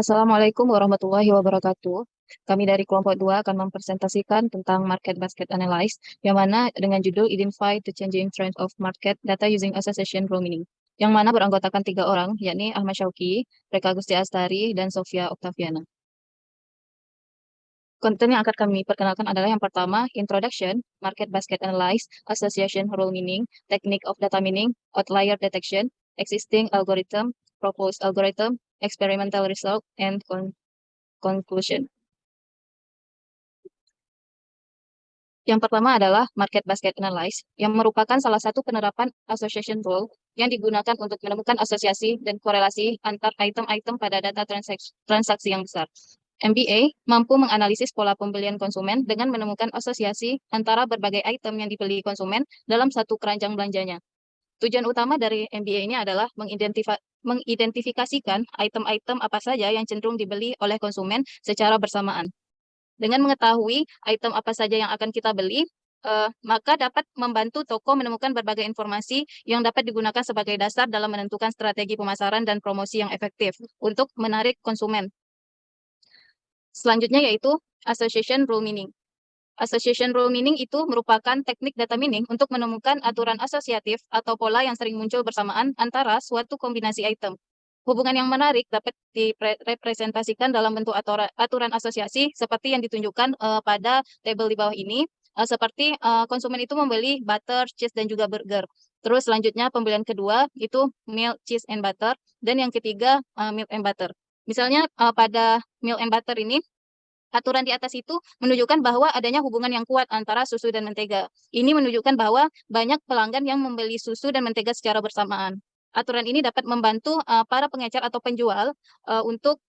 Assalamualaikum warahmatullahi wabarakatuh. Kami dari kelompok 2 akan mempresentasikan tentang Market Basket Analysis, yang mana dengan judul Identify the Changing Trend of Market Data Using Association Rule Meaning, yang mana beranggotakan 3 orang, yakni Ahmad Syauqi, Reka Gusti Astari, dan Sofia Oktaviana. Konten yang akan kami perkenalkan adalah yang pertama, Introduction, Market Basket Analysis, Association Rule Meaning, Technique of Data Meaning, Outlier Detection, Existing Algorithm, Proposed Algorithm, Experimental Result, and Conclusion. Yang pertama adalah Market Basket Analysis, yang merupakan salah satu penerapan Association Rule yang digunakan untuk menemukan asosiasi dan korelasi antar item-item pada data transaksi yang besar. MBA mampu menganalisis pola pembelian konsumen dengan menemukan asosiasi antara berbagai item yang dibeli konsumen dalam satu keranjang belanjanya. Tujuan utama dari MBA ini adalah mengidentifikasikan item-item apa saja yang cenderung dibeli oleh konsumen secara bersamaan. Dengan mengetahui item apa saja yang akan kita beli, maka dapat membantu toko menemukan berbagai informasi yang dapat digunakan sebagai dasar dalam menentukan strategi pemasaran dan promosi yang efektif untuk menarik konsumen. Selanjutnya yaitu Association Rule Meaning. Association Rule Meaning itu merupakan teknik data meaning untuk menemukan aturan asosiatif atau pola yang sering muncul bersamaan antara suatu kombinasi item. Hubungan yang menarik dapat direpresentasikan dalam bentuk aturan asosiasi seperti yang ditunjukkan pada tabel di bawah ini, seperti konsumen itu membeli butter, cheese, dan juga burger. Terus selanjutnya pembelian kedua itu milk, cheese, and butter, dan yang ketiga milk and butter. Misalnya pada milk and butter ini, aturan di atas itu menunjukkan bahwa adanya hubungan yang kuat antara susu dan mentega. Ini menunjukkan bahwa banyak pelanggan yang membeli susu dan mentega secara bersamaan. Aturan ini dapat membantu para pengecer atau penjual untuk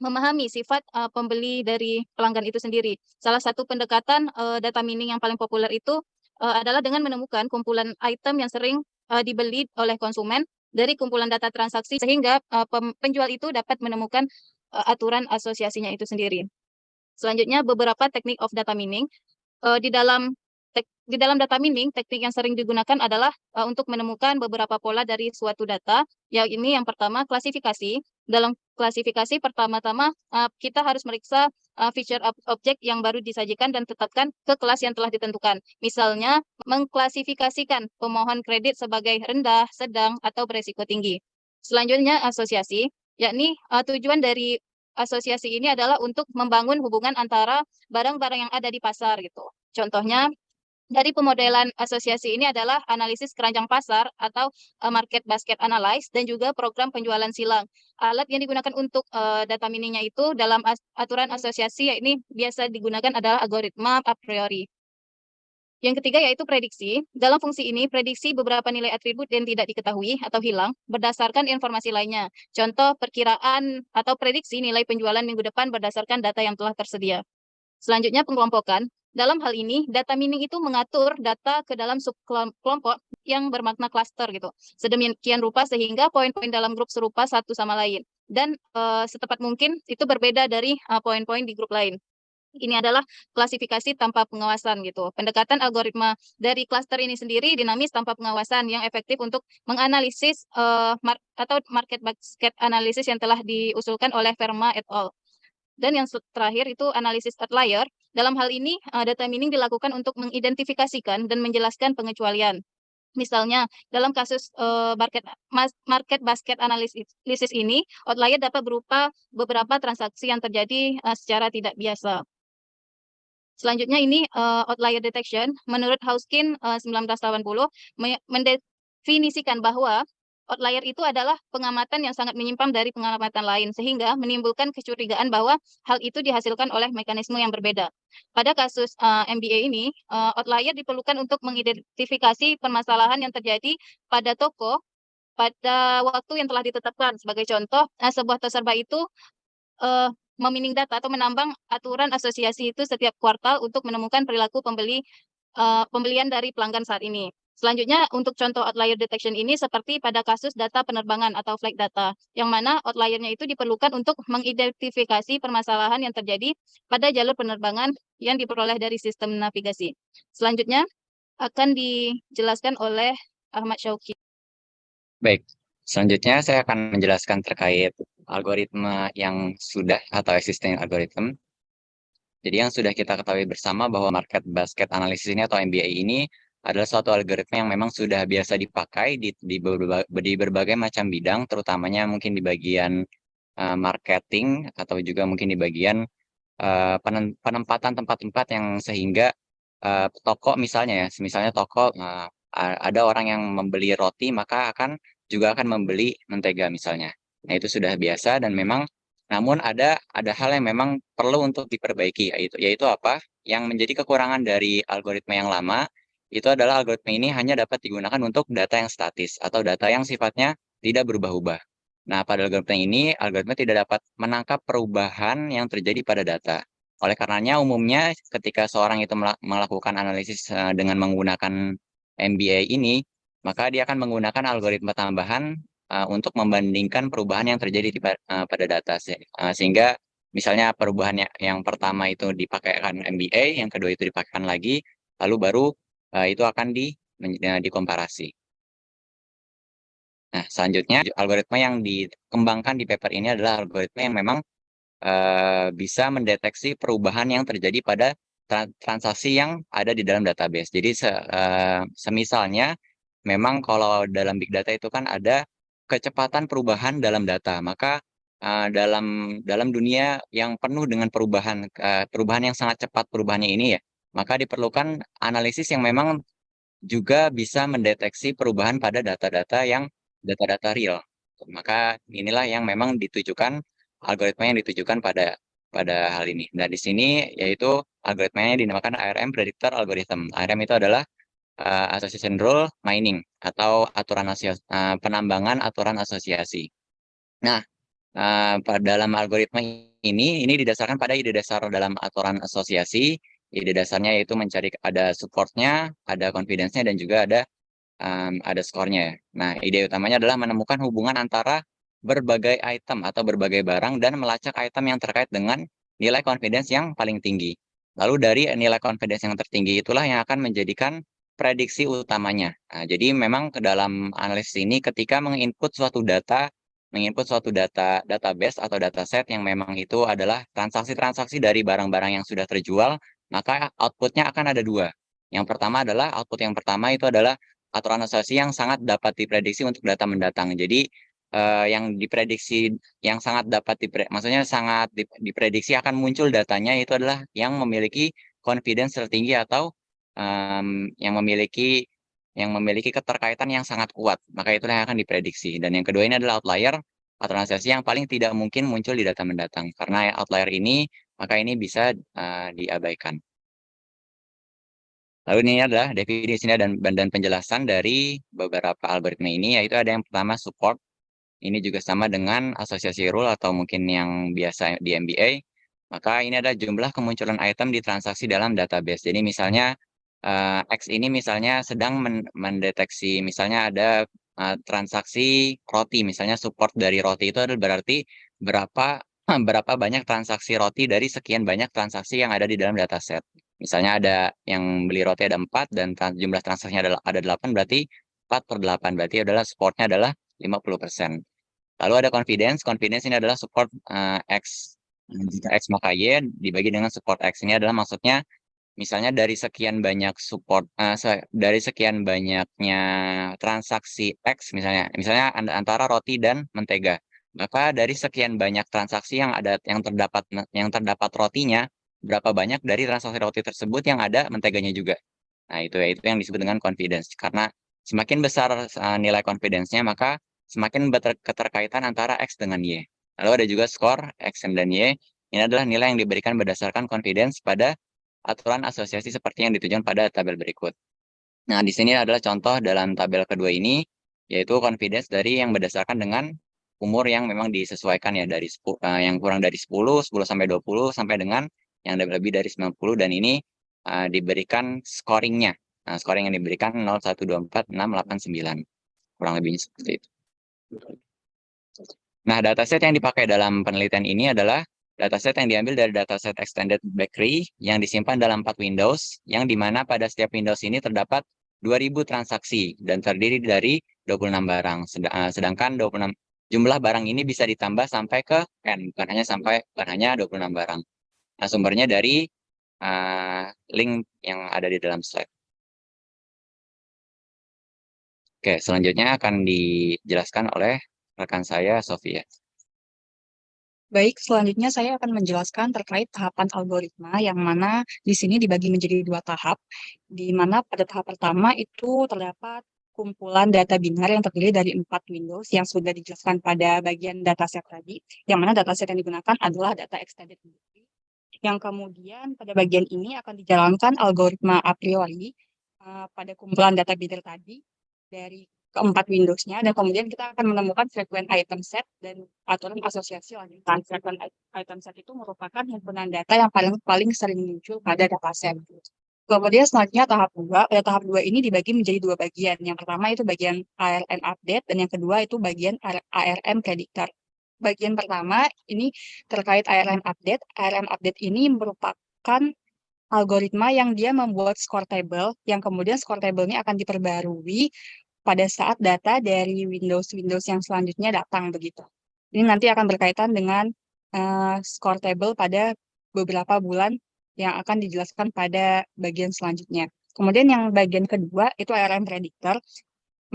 memahami sifat pembeli dari pelanggan itu sendiri. Salah satu pendekatan data meaning yang paling populer itu adalah dengan menemukan kumpulan item yang sering dibeli oleh konsumen dari kumpulan data transaksi, sehingga penjual itu dapat menemukan aturan asosiasinya itu sendiri. Selanjutnya, beberapa teknik of data meaning. Di dalam data meaning, teknik yang sering digunakan adalah untuk menemukan beberapa pola dari suatu data. Yang pertama, klasifikasi. Dalam klasifikasi, pertama-tama kita harus meriksa feature objek yang baru disajikan dan tetapkan ke kelas yang telah ditentukan. Misalnya, mengklasifikasikan pemohon kredit sebagai rendah, sedang, atau beresiko tinggi. Selanjutnya, asosiasi, yakni tujuan dari asosiasi ini adalah untuk membangun hubungan antara barang-barang yang ada di pasar gitu. Contohnya, dari pemodelan asosiasi ini adalah analisis keranjang pasar atau market basket analysis, dan juga program penjualan silang. Alat yang digunakan untuk data meaningnya itu dalam aturan asosiasi, ini biasa digunakan adalah algoritma a priori. Yang ketiga yaitu prediksi. Dalam fungsi ini, prediksi beberapa nilai atribut yang tidak diketahui atau hilang berdasarkan informasi lainnya. Contoh perkiraan atau prediksi nilai penjualan minggu depan berdasarkan data yang telah tersedia. Selanjutnya, pengelompokan. Dalam hal ini, data meaning itu mengatur data ke dalam subkelompok yang bermakna cluster gitu. Sedemikian rupa sehingga poin-poin dalam grup serupa satu sama lain. Dan setepat mungkin itu berbeda dari poin-poin di grup lain. Ini adalah klasifikasi tanpa pengawasan gitu. Pendekatan algoritma dari cluster ini sendiri dinamis tanpa pengawasan yang efektif untuk menganalisis atau market basket analysis yang telah diusulkan oleh Verma et al. Dan yang terakhir itu analisis outlier. Dalam hal ini, data meaning dilakukan untuk mengidentifikasikan dan menjelaskan pengecualian. Misalnya, dalam kasus market basket analisis ini, outlier dapat berupa beberapa transaksi yang terjadi secara tidak biasa. Selanjutnya ini outlier detection. Menurut Hauskin 1980 mendefinisikan bahwa outlier itu adalah pengamatan yang sangat menyimpang dari pengamatan lain, sehingga menimbulkan kecurigaan bahwa hal itu dihasilkan oleh mekanisme yang berbeda. Pada kasus MBA ini, outlier diperlukan untuk mengidentifikasi permasalahan yang terjadi pada toko pada waktu yang telah ditetapkan. Sebagai contoh, sebuah toserba itu memining data atau menambang aturan asosiasi itu setiap kuartal untuk menemukan perilaku pembelian dari pelanggan saat ini. Selanjutnya, untuk contoh outlier detection ini seperti pada kasus data penerbangan atau flight data, yang mana outliernya itu diperlukan untuk mengidentifikasi permasalahan yang terjadi pada jalur penerbangan yang diperoleh dari sistem navigasi. Selanjutnya akan dijelaskan oleh Ahmad Syauqi. Baik, Selanjutnya saya akan menjelaskan terkait algoritma yang sudah atau existing algorithm. Jadi yang sudah kita ketahui bersama bahwa market basket analysis ini atau MBA ini adalah suatu algoritma yang memang sudah biasa dipakai di berbagai macam bidang, terutamanya mungkin di bagian marketing atau juga mungkin di bagian penempatan tempat-tempat yang sehingga toko misalnya ya, misalnya toko ada orang yang membeli roti maka juga akan membeli mentega misalnya. Nah, itu sudah biasa dan memang namun ada hal yang memang perlu untuk diperbaiki yaitu apa? Yang menjadi kekurangan dari algoritma yang lama itu adalah algoritma ini hanya dapat digunakan untuk data yang statis atau data yang sifatnya tidak berubah-ubah. Nah, pada algoritma ini, algoritma tidak dapat menangkap perubahan yang terjadi pada data. Oleh karenanya, umumnya ketika seorang itu melakukan analisis dengan menggunakan MBA ini, maka dia akan menggunakan algoritma tambahan untuk membandingkan perubahan yang terjadi pada data. Sehingga misalnya perubahan yang pertama itu dipakaikan MBA, yang kedua itu dipakaikan lagi, lalu baru itu akan dikomparasi. Nah, selanjutnya algoritma yang dikembangkan di paper ini adalah algoritma yang memang bisa mendeteksi perubahan yang terjadi pada transaksi yang ada di dalam database. Jadi semisalnya memang kalau dalam big data itu kan ada kecepatan perubahan dalam data. Maka dalam dunia yang penuh dengan perubahan yang sangat cepat perubahannya ini ya, maka diperlukan analisis yang memang juga bisa mendeteksi perubahan pada data-data real. Maka inilah yang memang algoritma yang ditujukan pada hal ini. Nah, di sini yaitu algoritmanya dinamakan ARM Predictor Algorithm. ARM itu adalah Association Rule Mining atau penambangan aturan asosiasi. Nah, pada dalam algoritma ini didasarkan pada ide dasar dalam aturan asosiasi. Ide dasarnya yaitu mencari ada supportnya, ada confidence-nya, dan juga ada skornya ya. Nah, ide utamanya adalah menemukan hubungan antara berbagai item atau berbagai barang dan melacak item yang terkait dengan nilai confidence yang paling tinggi. Lalu dari nilai confidence yang tertinggi itulah yang akan menjadikan prediksi utamanya. Nah, jadi memang ke dalam analisis ini ketika menginput suatu database atau dataset yang memang itu adalah transaksi-transaksi dari barang-barang yang sudah terjual, maka outputnya akan ada dua. Output yang pertama itu adalah aturan asosiasi yang sangat dapat diprediksi untuk data mendatang. Jadi yang diprediksi yang sangat maksudnya sangat diprediksi akan muncul datanya itu adalah yang memiliki confidence tertinggi atau yang memiliki keterkaitan yang sangat kuat. Maka itulah yang akan diprediksi. Dan yang kedua ini adalah outlier, aturan asosiasi yang paling tidak mungkin muncul di data mendatang. Karena outlier ini, maka ini bisa diabaikan. Lalu ini adalah definisinya dan penjelasan dari beberapa algoritma ini, yaitu ada yang pertama support. Ini juga sama dengan asosiasi rule atau mungkin yang biasa di MBA. Maka ini adalah jumlah kemunculan item di transaksi dalam database. Jadi misalnya X ini misalnya sedang mendeteksi, misalnya ada transaksi roti, misalnya support dari roti itu adalah berarti berapa berapa banyak transaksi roti dari sekian banyak transaksi yang ada di dalam dataset. Misalnya ada yang beli roti ada 4 dan jumlah transaksinya ada 8, berarti 4/8, berarti supportnya adalah 50%. Lalu ada confidence ini adalah support X. Jika X maka Y dibagi dengan support X. Ini adalah maksudnya misalnya dari sekian banyak dari sekian banyaknya transaksi X misalnya antara roti dan mentega. Maka dari sekian banyak transaksi yang terdapat rotinya, berapa banyak dari transaksi roti tersebut yang ada menteganya juga. Nah, itu yang disebut dengan confidence. Karena semakin besar nilai confidence-nya, maka semakin keterkaitan antara X dengan Y. Lalu ada juga skor X dan Y. Ini adalah nilai yang diberikan berdasarkan confidence pada aturan asosiasi seperti yang ditunjukkan pada tabel berikut. Nah, di sini adalah contoh dalam tabel kedua ini, yaitu confidence dari yang berdasarkan dengan umur yang memang disesuaikan ya, dari yang kurang dari 10, 10 sampai 20, sampai dengan yang lebih dari 90, dan ini diberikan scoringnya. Nah, scoring yang diberikan 0, 1, 2, 4, 6, 8, 9. Kurang lebihnya seperti itu. Nah, dataset yang dipakai dalam penelitian ini adalah dataset yang diambil dari dataset extended bakery yang disimpan dalam 4 Windows, yang dimana pada setiap Windows ini terdapat 2000 transaksi dan terdiri dari 26 barang. Sedangkan 26 jumlah barang ini bisa ditambah sampai ke N, bukan hanya 26 barang. Nah, sumbernya dari link yang ada di dalam slide. Oke, selanjutnya akan dijelaskan oleh rekan saya, Sofia. Baik, selanjutnya saya akan menjelaskan terkait tahapan algoritma yang mana di sini dibagi menjadi dua tahap, di mana pada tahap pertama itu terdapat kumpulan data binar yang terdiri dari 4 windows yang sudah dijelaskan pada bagian dataset tadi, yang mana dataset yang digunakan adalah data extended memory. Yang kemudian pada bagian ini akan dijalankan algoritma a priori pada kumpulan data binar tadi dari keempat Windows-nya, dan kemudian kita akan menemukan frequent item set dan aturan asosiasi lanjutan. Frequent item set itu merupakan himpunan data yang paling sering muncul pada dataset. Kemudian selanjutnya tahap 2. Pada tahap 2 ini dibagi menjadi dua bagian. Yang pertama itu bagian ARM update, dan yang kedua itu bagian ARM predictor. Bagian pertama ini terkait ARM update. ARM update ini merupakan algoritma yang dia membuat score table, yang kemudian score table-nya akan diperbarui pada saat data dari Windows yang selanjutnya datang begitu. Ini nanti akan berkaitan dengan score table pada beberapa bulan yang akan dijelaskan pada bagian selanjutnya. Kemudian yang bagian kedua itu ARM predictor,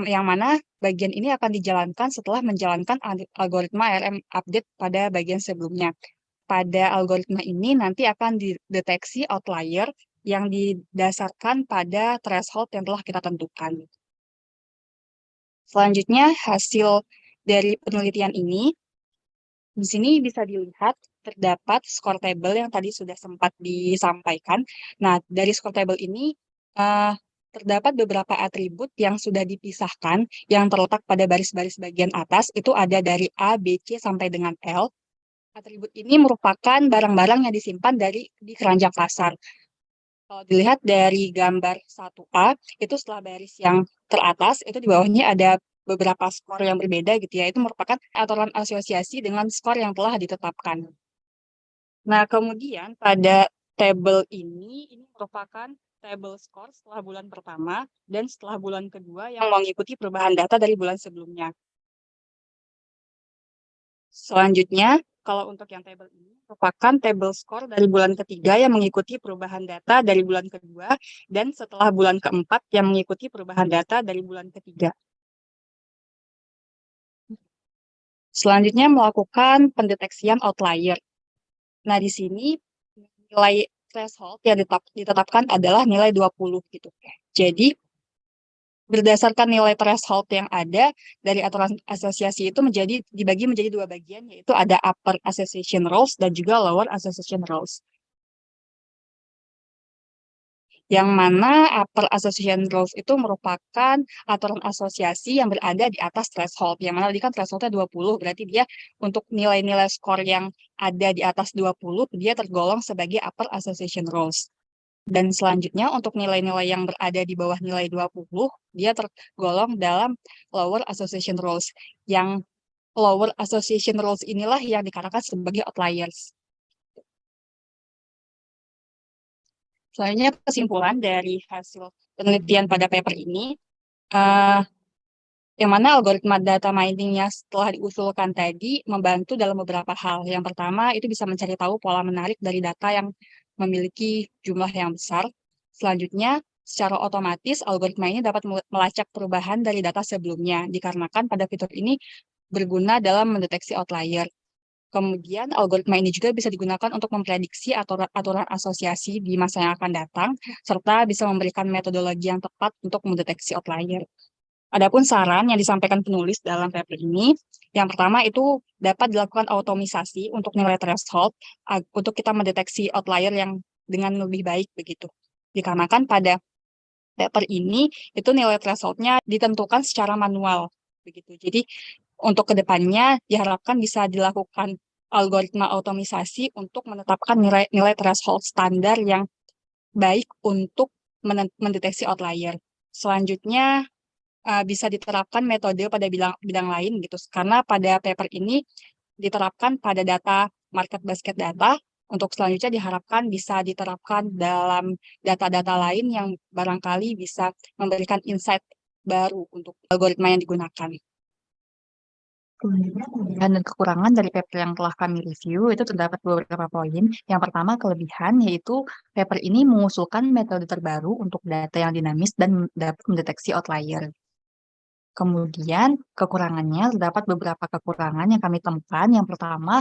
yang mana bagian ini akan dijalankan setelah menjalankan algoritma ARM update pada bagian sebelumnya. Pada algoritma ini nanti akan dideteksi outlier yang didasarkan pada threshold yang telah kita tentukan. Selanjutnya, hasil dari penelitian ini, di sini bisa dilihat terdapat score table yang tadi sudah sempat disampaikan. Nah, dari score table ini terdapat beberapa atribut yang sudah dipisahkan, yang terletak pada baris-baris bagian atas, itu ada dari A, B, C, sampai dengan L. Atribut ini merupakan barang-barang yang disimpan di keranjang pasar. Kalau dilihat dari gambar 1A, itu setelah baris yang teratas, itu di bawahnya ada beberapa skor yang berbeda gitu ya. Itu merupakan aturan asosiasi dengan skor yang telah ditetapkan. Nah, kemudian pada tabel ini merupakan tabel skor setelah bulan pertama dan setelah bulan kedua yang mengikuti perubahan data dari bulan sebelumnya. Selanjutnya, kalau untuk yang tabel ini merupakan tabel skor dari bulan ketiga yang mengikuti perubahan data dari bulan kedua, dan setelah bulan keempat yang mengikuti perubahan data dari bulan ketiga. Selanjutnya melakukan pendeteksian outlier. Nah, di sini nilai threshold yang ditetapkan adalah nilai 20 gitu. Jadi, berdasarkan nilai threshold yang ada dari aturan asosiasi itu dibagi menjadi dua bagian, yaitu ada upper association rules dan juga lower association rules. Yang mana upper association rules itu merupakan aturan asosiasi yang berada di atas threshold. Yang mana tadi kan thresholdnya 20, berarti dia untuk nilai-nilai skor yang ada di atas 20, dia tergolong sebagai upper association rules. Dan selanjutnya untuk nilai-nilai yang berada di bawah nilai 20, dia tergolong dalam lower association rules. Yang lower association rules inilah yang dikatakan sebagai outliers. Selanjutnya kesimpulan dari hasil penelitian pada paper ini, yang mana algoritma data mining-nya setelah diusulkan tadi membantu dalam beberapa hal. Yang pertama, itu bisa mencari tahu pola menarik dari data yang memiliki jumlah yang besar. Selanjutnya, secara otomatis algoritma ini dapat melacak perubahan dari data sebelumnya, dikarenakan pada fitur ini berguna dalam mendeteksi outlier. Kemudian, algoritma ini juga bisa digunakan untuk memprediksi aturan asosiasi di masa yang akan datang, serta bisa memberikan metodologi yang tepat untuk mendeteksi outlier. Adapun saran yang disampaikan penulis dalam paper ini, yang pertama itu dapat dilakukan automisasi untuk nilai threshold, untuk kita mendeteksi outlier yang dengan lebih baik begitu. Dikarenakan pada paper ini, itu nilai threshold-nya ditentukan secara manual begitu. Jadi, untuk kedepannya diharapkan bisa dilakukan algoritma otomisasi untuk menetapkan nilai threshold standar yang baik untuk mendeteksi outlier. Selanjutnya bisa diterapkan metode pada bidang lain gitu, karena pada paper ini diterapkan pada data market basket data. Untuk selanjutnya diharapkan bisa diterapkan dalam data-data lain yang barangkali bisa memberikan insight baru untuk algoritma yang digunakan. Kelebihan dan kekurangan dari paper yang telah kami review itu terdapat beberapa poin. Yang pertama, kelebihan yaitu paper ini mengusulkan metode terbaru untuk data yang dinamis dan dapat mendeteksi outlier. Kemudian kekurangannya terdapat beberapa kekurangan yang kami temukan. Yang pertama,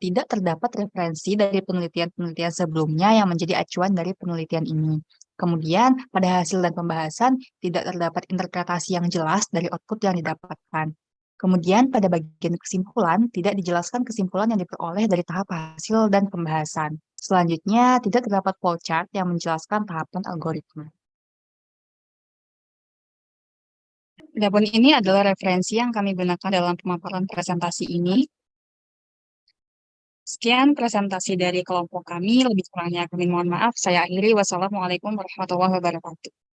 tidak terdapat referensi dari penelitian-penelitian sebelumnya yang menjadi acuan dari penelitian ini. Kemudian pada hasil dan pembahasan tidak terdapat interpretasi yang jelas dari output yang didapatkan. Kemudian pada bagian kesimpulan tidak dijelaskan kesimpulan yang diperoleh dari tahap hasil dan pembahasan. Selanjutnya tidak terdapat flowchart yang menjelaskan tahapan algoritma. Adapun ini adalah referensi yang kami gunakan dalam pemaparan presentasi ini. Sekian presentasi dari kelompok kami, lebih kurangnya kami mohon maaf. Saya akhiri. Wassalamualaikum warahmatullahi wabarakatuh.